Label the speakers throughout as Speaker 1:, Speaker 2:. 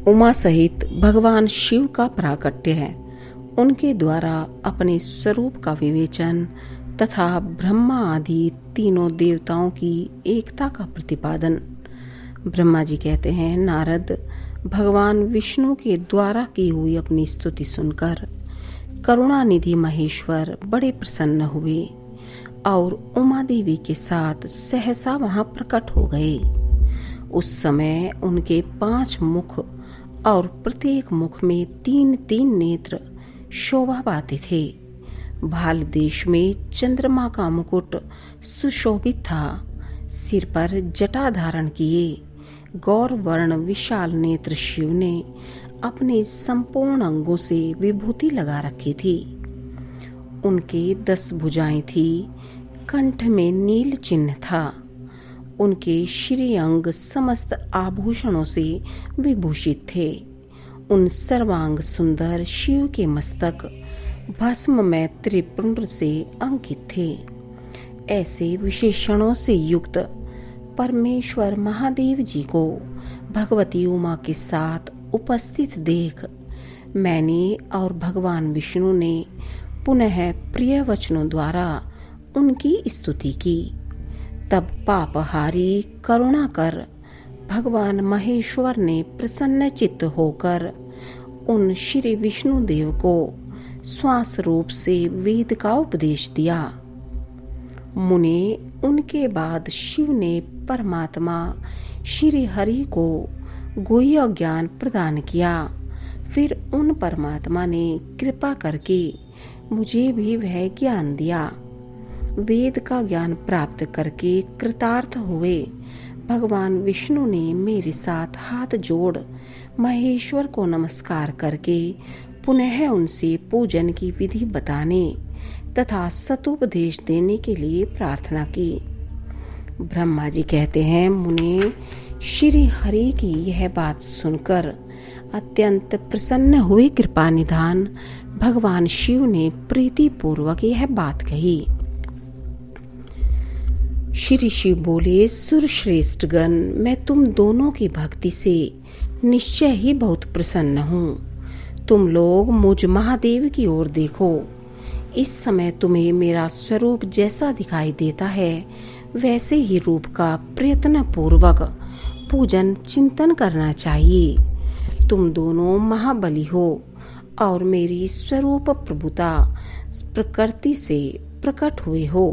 Speaker 1: उमा सहित भगवान शिव का प्राकट्य है। उनके द्वारा अपने स्वरूप का विवेचन तथा ब्रह्मा आदि तीनों देवताओं की एकता का प्रतिपादन। ब्रह्मा जी कहते हैं, नारद भगवान विष्णु के द्वारा की हुई अपनी स्तुति सुनकर करुणानिधि महेश्वर बड़े प्रसन्न हुए और उमा देवी के साथ सहसा वहां प्रकट हो गए। उस समय उनके 5 मुख और प्रत्येक मुख में 3-3 नेत्र शोभा पाते थे। भाल देश में चंद्रमा का मुकुट सुशोभित था। सिर पर जटा धारण किए गौर वर्ण विशाल नेत्र शिव ने अपने संपूर्ण अंगों से विभूति लगा रखी थी। उनके 10 भुजाएं थी, कंठ में नील चिन्ह था। उनके श्री अंग समस्त आभूषणों से विभूषित थे। उन सर्वांग सुंदर शिव के मस्तक भस्म में त्रिपुंड से अंकित थे। ऐसे विशेषणों से युक्त परमेश्वर महादेव जी को भगवती उमा के साथ उपस्थित देख मैंने और भगवान विष्णु ने पुनः प्रिय वचनों द्वारा उनकी स्तुति की। तब पापहारी करुणा कर भगवान महेश्वर ने प्रसन्न चित्त होकर उन श्री विष्णु देव को श्वास रूप से वेद का उपदेश दिया। मुने उनके बाद शिव ने परमात्मा श्री हरि को गुह्य ज्ञान प्रदान किया। फिर उन परमात्मा ने कृपा करके मुझे भी वह ज्ञान दिया। वेद का ज्ञान प्राप्त करके कृतार्थ हुए भगवान विष्णु ने मेरे साथ हाथ जोड़ महेश्वर को नमस्कार करके पुनः उनसे पूजन की विधि बताने तथा सतुपदेश देने के लिए प्रार्थना की। ब्रह्मा जी कहते हैं, मुने श्री हरि की यह बात सुनकर अत्यंत प्रसन्न हुए कृपा निधान भगवान शिव ने प्रीति पूर्वक यह बात कही। श्री शिव बोले, सुरश्रेष्ठ गण, मैं तुम दोनों की भक्ति से निश्चय ही बहुत प्रसन्न हूँ। तुम लोग मुझ महादेव की ओर देखो। इस समय तुम्हें मेरा स्वरूप जैसा दिखाई देता है वैसे ही रूप का प्रयत्न पूर्वक पूजन चिंतन करना चाहिए। तुम दोनों महाबली हो और मेरी स्वरूप प्रभुता प्रकृति से प्रकट हुए हो।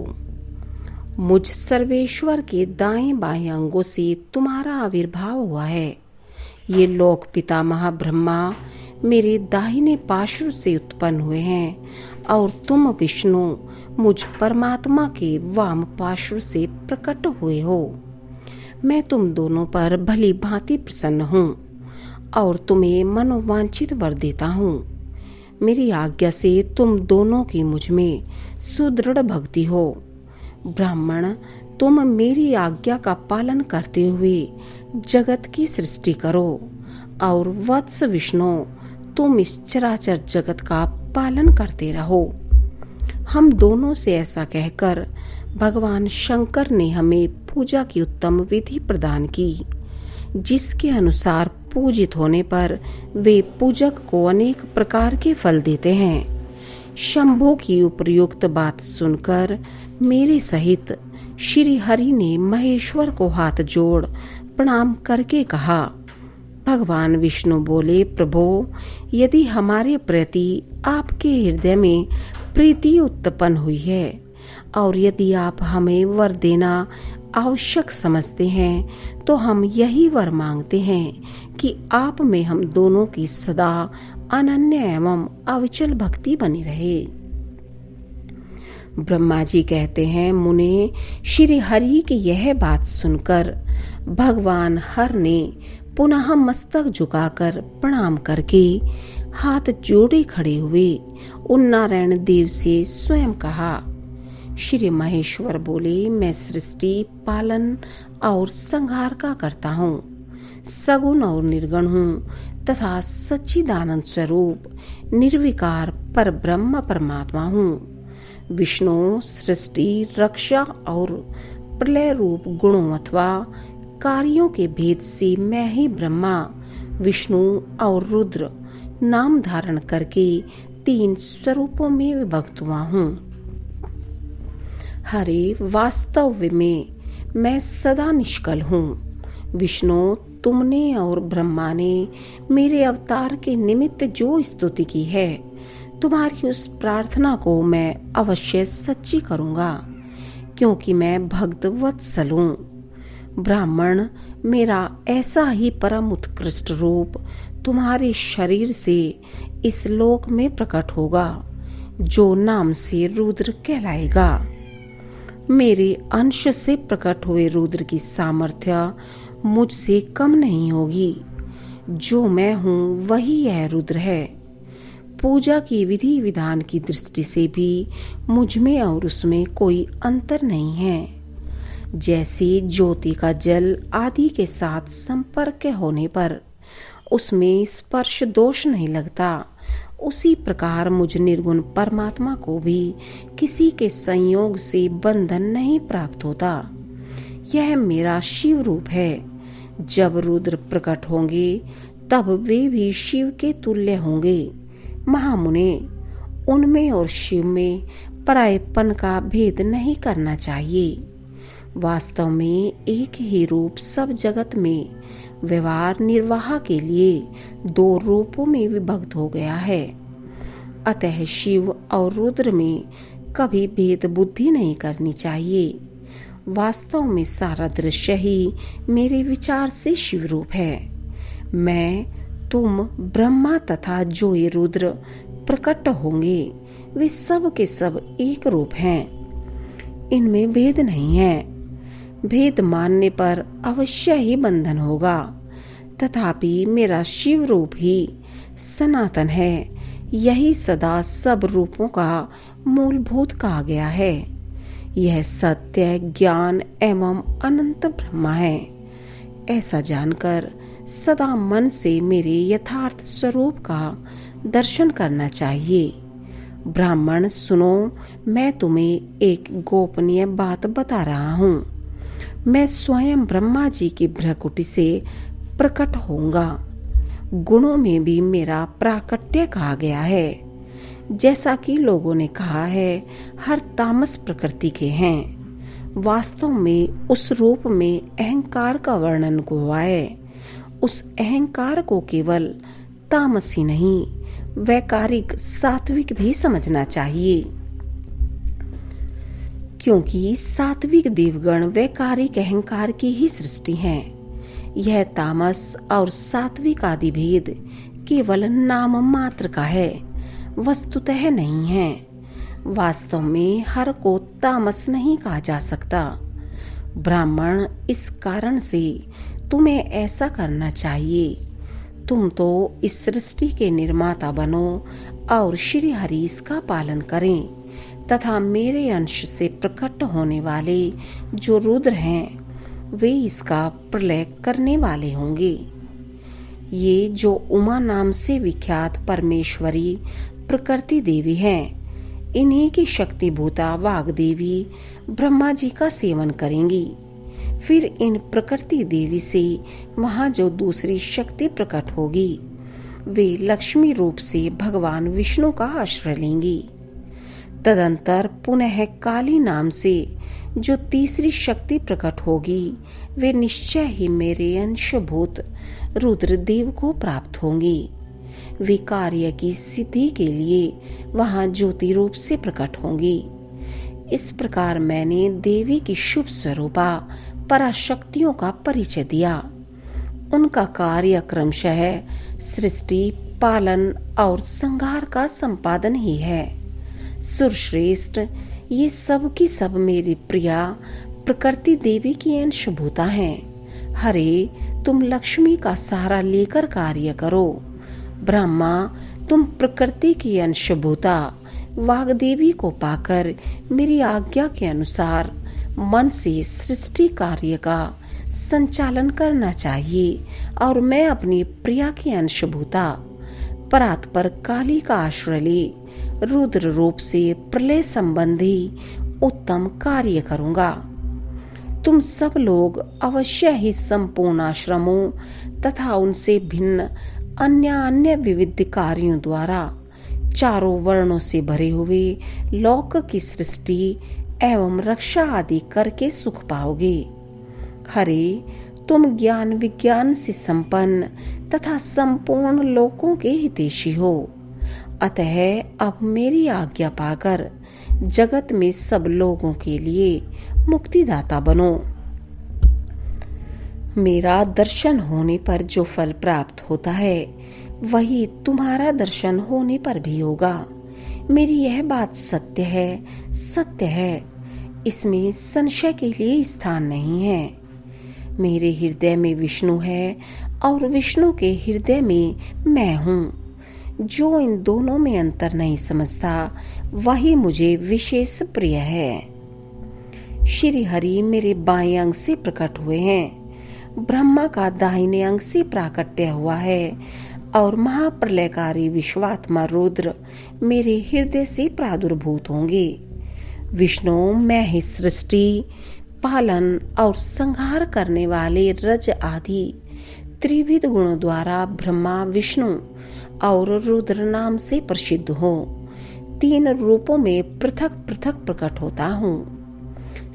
Speaker 1: मुझ सर्वेश्वर के दाएं बाएं अंगों से तुम्हारा आविर्भाव हुआ है। ये लोक पितामह ब्रह्मा मेरे दाहिने पार्श्व से उत्पन्न हुए हैं और तुम विष्णु मुझ परमात्मा के वाम पार्श्व से प्रकट हुए हो। मैं तुम दोनों पर भली भांति प्रसन्न हूँ और तुम्हें मनोवांछित वर देता हूँ। मेरी आज्ञा से तुम दोनों की मुझ में सुदृढ़ भक्ति हो। ब्राह्मण, तुम मेरी आज्ञा का पालन करते हुए जगत की सृष्टि करो और वत्स विष्णु, तुम इस चराचर जगत का पालन करते रहो। हम दोनों से ऐसा कहकर भगवान शंकर ने हमें पूजा की उत्तम विधि प्रदान की, जिसके अनुसार पूजित होने पर वे पूजक को अनेक प्रकार के फल देते हैं। शंभु की उपयुक्त बात सुनकर मेरे सहित श्री हरि ने महेश्वर को हाथ जोड़ प्रणाम करके कहा। भगवान विष्णु बोले, प्रभो, यदि हमारे प्रति आपके हृदय में प्रीति उत्पन्न हुई है और यदि आप हमें वर देना आवश्यक समझते हैं तो हम यही वर मांगते हैं कि आप में हम दोनों की सदा अनन्य एवं अविचल भक्ति बनी रहे। ब्रह्मा जी कहते हैं, मुने, श्री हरि की यह बात सुनकर भगवान हर ने पुनः मस्तक झुकाकर प्रणाम करके हाथ जोड़े खड़े हुए उन नारायण देव से स्वयं कहा। श्री महेश्वर बोले, मैं सृष्टि पालन और संहार का करता हूँ, सगुण और निर्गुण हूँ तथा सच्चिदानंद स्वरूप निर्विकार पर ब्रह्म परमात्मा हूँ। विष्णु सृष्टि, रक्षा और प्रलय रूप गुणों अथवा कार्यों के भेद से मैं ही ब्रह्मा विष्णु और रुद्र नाम धारण करके 3 स्वरूपों में विभक्त हुआ हूँ। हरे, वास्तव में मैं सदा निष्कल हूँ। विष्णु, तुमने और ब्रह्मा ने मेरे अवतार के निमित्त जो स्तुति की है, तुम्हारी उस प्रार्थना को मैं अवश्य सच्ची करूँगा, क्योंकि मैं भक्त वत्सल हूँ। ब्राह्मण, मेरा ऐसा ही परम उत्कृष्ट रूप तुम्हारे शरीर से इस लोक में प्रकट होगा, जो नाम से रुद्र कहलाएगा। मेरे अंश से प्रकट हुए रुद्र की सामर्थ्य मुझसे कम नहीं होगी। जो मैं हूँ वही यह रुद्र है। पूजा की विधि विधान की दृष्टि से भी मुझ में और उसमें कोई अंतर नहीं है। जैसे ज्योति का जल आदि के साथ संपर्क होने पर उसमें स्पर्श दोष नहीं लगता, उसी प्रकार मुझ निर्गुण परमात्मा को भी किसी के संयोग से बंधन नहीं प्राप्त होता। यह मेरा शिव रूप है। जब रुद्र प्रकट होंगे तब वे भी शिव के तुल्य होंगे। महामुने, उनमें और शिव में परायपन का भेद नहीं करना चाहिए। वास्तव में एक ही रूप सब जगत में व्यवहार निर्वाह के लिए 2 रूपों में विभक्त हो गया है। अतः शिव और रुद्र में कभी भेद बुद्धि नहीं करनी चाहिए। वास्तव में सारा दृश्य ही मेरे विचार से शिव रूप है। मैं, तुम, ब्रह्मा तथा जो ये रुद्र प्रकट होंगे वे सब के सब एक रूप हैं। इनमें भेद नहीं है। भेद मानने पर अवश्य ही बंधन होगा। तथापि मेरा शिव रूप ही सनातन है। यही सदा सब रूपों का मूलभूत कहा गया है। यह सत्य, ज्ञान एवं अनंत ब्रह्मा है। ऐसा जानकर सदा मन से मेरे यथार्थ स्वरूप का दर्शन करना चाहिए। ब्राह्मण, सुनो, मैं तुम्हें एक गोपनीय बात बता रहा हूँ। मैं स्वयं ब्रह्मा जी की भ्रकुटी से प्रकट होऊंगा। गुणों में भी मेरा प्राकट्य कहा गया है। जैसा कि लोगों ने कहा है, हर तामस प्रकृति के हैं। वास्तव में उस रूप में अहंकार का वर्णन हुआ है। उस अहंकार को केवल तामस ही नहीं, वैकारिक सात्विक भी समझना चाहिए, क्योंकि सात्विक देवगण वैकारिक अहंकार की ही सृष्टि हैं। यह तामस और सात्विक आदि भेद केवल नाम मात्र का है, वस्तुतः नहीं है। वास्तव में हर को तामस नहीं कहा जा सकता। ब्राह्मण, इस कारण से तुम्हें ऐसा करना चाहिए। तुम तो इस सृष्टि के निर्माता बनो और श्री हरि इसका पालन करें, तथा मेरे अंश से प्रकट होने वाले जो रुद्र हैं वे इसका प्रलय करने वाले होंगे। ये जो उमा नाम से विख्यात परमेश्वरी प्रकृति देवी हैं, इन्हीं की शक्तिभूता वाग देवी ब्रह्मा जी का सेवन करेंगी। फिर इन प्रकृति देवी से वहाँ जो दूसरी शक्ति प्रकट होगी वे लक्ष्मी रूप से भगवान विष्णु का आश्रय लेंगी। तदंतर पुनः काली नाम से जो तीसरी शक्ति प्रकट होगी वे निश्चय ही मेरे अंशभूत रुद्रदेव को प्राप्त होंगी। वे कार्य की सिद्धि के लिए वहां ज्योति रूप से प्रकट होंगी। इस प्रकार मैंने देवी की शुभ स्वरूपा पराशक्तियों का परिचय दिया। उनका कार्य क्रमशः सृष्टि, पालन और संहार का संपादन ही है। सुरश्रेष्ठ, ये सब की सब मेरी प्रिया प्रकृति देवी की अंशभूता हैं। हरे, तुम लक्ष्मी का सहारा लेकर कार्य करो। ब्रह्मा, तुम प्रकृति की अंशभूता वाग्देवी को पाकर मेरी आज्ञा के अनुसार मन से सृष्टि कार्य का संचालन करना चाहिए और मैं अपनी प्रिया की अंशभूता परात्पर काली का आश्रय ले रुद्र रूप से प्रलय संबंधी उत्तम कार्य करूंगा। तुम सब लोग अवश्य ही संपूर्ण आश्रमों तथा उनसे भिन्न अन्य विविध कार्यों द्वारा चारों वर्णों से भरे हुए लोक की सृष्टि एवं रक्षा आदि करके सुख पाओगे। हरे, तुम ज्ञान विज्ञान से संपन्न तथा संपूर्ण लोकों के हितैषी हो, अतः अब मेरी आज्ञा पाकर जगत में सब लोगों के लिए मुक्तिदाता बनो। मेरा दर्शन होने पर जो फल प्राप्त होता है वही तुम्हारा दर्शन होने पर भी होगा। मेरी यह बात सत्य है, इसमें संशय के लिए स्थान नहीं है। मेरे हृदय में विष्णु है और विष्णु के हृदय में मैं हूँ। जो इन दोनों में अंतर नहीं समझता वही मुझे विशेष प्रिय है। श्री हरि मेरे बाएं अंग से प्रकट हुए हैं, ब्रह्मा का दाहिने अंग से प्राकट्य हुआ है और महाप्रलयकारी विश्वात्मा रुद्र मेरे हृदय से प्रादुर्भूत होंगे। विष्णु मैं ही सृष्टि, पालन और संहार करने वाले रज आदि त्रिविध गुणों द्वारा ब्रह्मा, विष्णु और रुद्र नाम से प्रसिद्ध हो। 3 रूपों में पृथक पृथक प्रकट होता हूँ।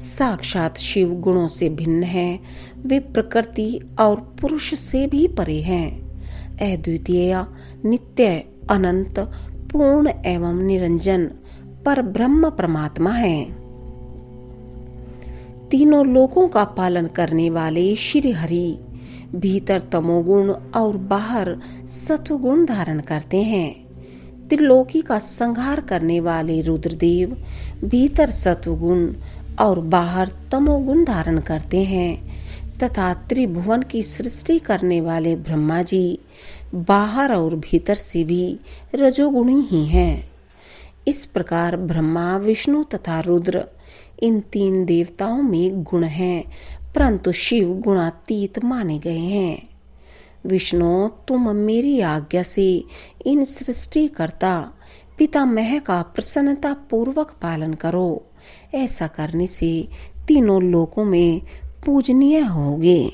Speaker 1: साक्षात शिव गुणों से भिन्न है, वे प्रकृति और पुरुष से भी परे हैं। अद्वितीय, नित्य, अनंत, पूर्ण एवं निरंजन पर ब्रह्म परमात्मा है। तीनों लोकों का पालन करने वाले श्री हरि भीतर तमोगुण और बाहर सत्वगुण धारण करते हैं। त्रिलोकी का संहार करने वाले रुद्रदेव भीतर सत्वगुण और बाहर तमोगुण धारण करते हैं तथा त्रिभुवन की सृष्टि करने वाले ब्रह्मा जी बाहर और भीतर से भी रजोगुणी ही हैं। इस प्रकार ब्रह्मा, विष्णु तथा रुद्र इन 3 देवताओं में गुण हैं, परंतु शिव गुणातीत माने गए हैं। विष्णु, तुम मेरी आज्ञा से इन सृष्टिकर्ता पितामह का प्रसन्नता पूर्वक पालन करो। ऐसा करने से तीनों लोकों में पूजनीय होगे।